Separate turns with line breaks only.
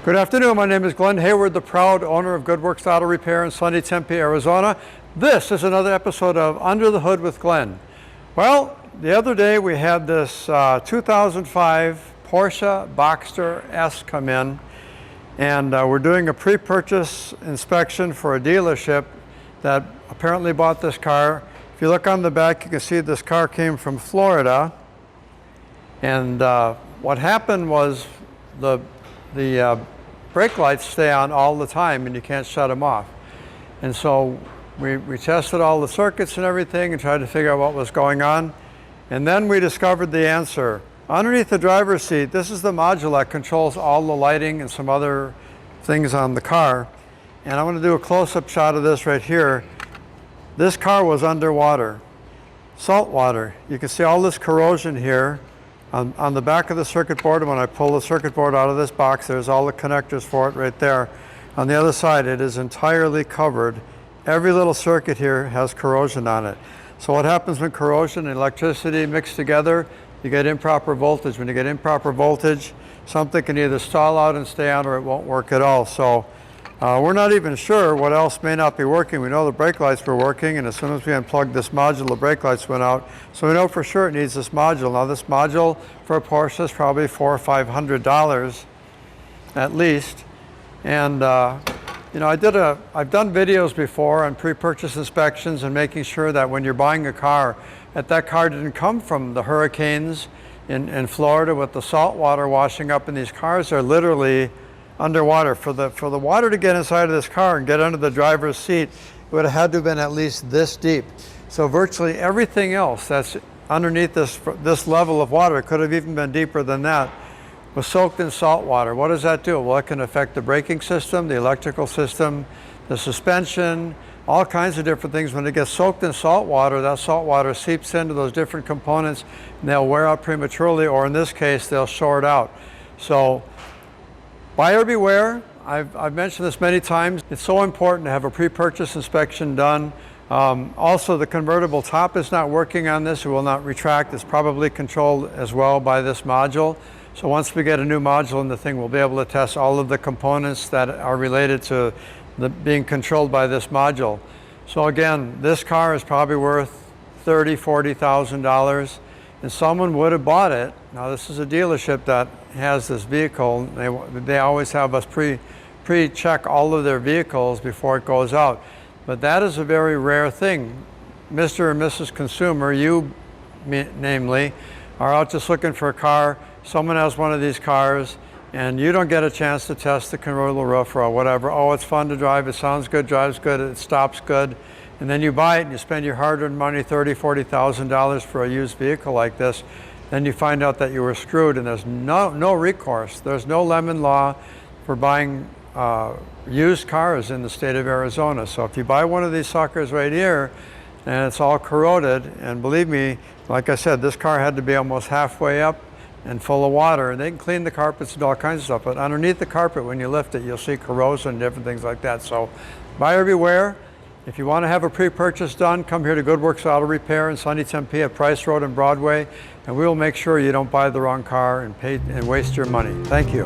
Good afternoon, my name is Glen Hayward, the proud owner of Good Works Auto Repair in sunny Tempe, Arizona. This is another episode of Under the Hood with Glen. Well, the other day we had this 2005 Porsche Boxster S come in, and we're doing a pre-purchase inspection for a dealership that apparently bought this car. If you look on the back, you can see this car came from Florida, and what happened was the brake lights stay on all the time and you can't shut them off. And so we tested all the circuits and everything and tried to figure out what was going on. And then we discovered the answer. Underneath the driver's seat, this is the module that controls all the lighting and some other things on the car. And I'm going to do a close-up shot of this right here. This car was underwater, salt water. You can see all this corrosion here. On the back of the circuit board, when I pull the circuit board out of this box, there's all the connectors for it right there. On the other side, it is entirely covered. Every little circuit here has corrosion on it. So what happens when corrosion and electricity mix together? You get improper voltage. When you get improper voltage, something can either stall out and stay on or it won't work at all. So we're not even sure what else may not be working. We know the brake lights were working, and as soon as we unplugged this module, the brake lights went out. So we know for sure it needs this module. Now this module for a Porsche is probably $400 or $500 at least. And you know, I've done videos before on pre-purchase inspections and making sure that when you're buying a car, that car didn't come from the hurricanes in Florida with the salt water washing up, and these cars are literally underwater. For the water to get inside of this car and get under the driver's seat, it would have had to have been at least this deep. So virtually everything else that's underneath this level of water, it could have even been deeper than that, was soaked in salt water. What does that do? Well, it can affect the braking system, the electrical system, the suspension, all kinds of different things. When it gets soaked in salt water, that salt water seeps into those different components and they'll wear out prematurely, or in this case, they'll short out. So buyer beware. I've mentioned this many times. It's so important to have a pre-purchase inspection done. Also, the convertible top is not working on this. It will not retract. It's probably controlled as well by this module. So once we get a new module in the thing, we'll be able to test all of the components that are related to being controlled by this module. So again, this car is probably worth $30,000, $40,000. And someone would have bought it. Now this is a dealership that has this vehicle. They always have us pre-check all of their vehicles before it goes out. But that is a very rare thing. Mr. and Mrs. Consumer, you namely, are out just looking for a car. Someone has one of these cars and you don't get a chance to test the convertible roof or whatever. Oh, it's fun to drive, it sounds good, drives good, it stops good. And then you buy it and you spend your hard-earned money, $30,000, $40,000 for a used vehicle like this. Then you find out that you were screwed, and there's no recourse. There's no lemon law for buying used cars in the state of Arizona. So if you buy one of these suckers right here and it's all corroded, and believe me, like I said, this car had to be almost halfway up and full of water, and they can clean the carpets and all kinds of stuff, but underneath the carpet when you lift it, you'll see corrosion and different things like that. So buyer beware. If you want to have a pre-purchase done, come here to Good Works Auto Repair in sunny Tempe at Price Road and Broadway, and we will make sure you don't buy the wrong car and waste your money. Thank you.